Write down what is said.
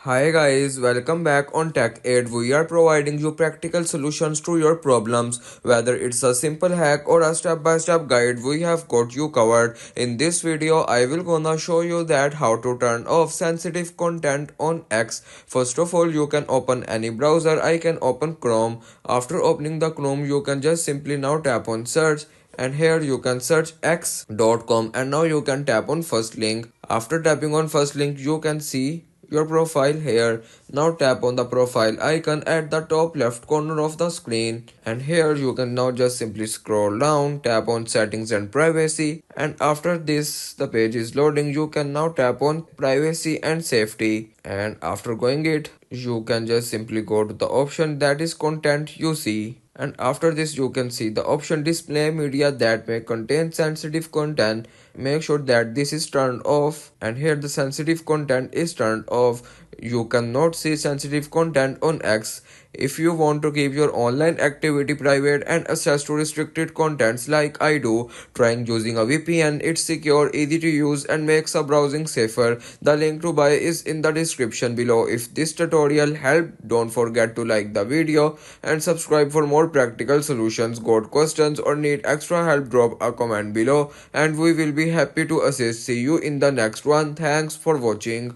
Hi guys, welcome back on Tech Aid. We are providing you practical solutions to your problems. Whether it's a simple hack or a step-by-step guide, we have got you covered. In this video, I will gonna show you that how to turn off sensitive content on X. First of all, you can open any browser. I can open Chrome. After opening the Chrome, you can just simply now tap on search. And here you can search x.com and now you can tap on first link. After tapping on first link, you can see your profile here. Now tap on the profile icon at the top left corner of the screen, and here you can now just simply scroll down, tap on settings and privacy, and after this the page is loading. You can now tap on privacy and safety, and after going it you can just simply go to the option that is content you see. And after this you can see the option display media that may contain sensitive content. Make sure that this is turned off, and here the sensitive content is turned off. You cannot see sensitive content on X. If you want to keep your online activity private and access to restricted contents like I do, trying using a VPN. It's secure, easy to use and makes a browsing safer. The link to buy is in the description below. If this tutorial helped, don't forget to like the video and subscribe for more practical solutions. Got questions or need extra help, drop a comment below and we will be happy to assist. See you in the next one. Thanks for watching.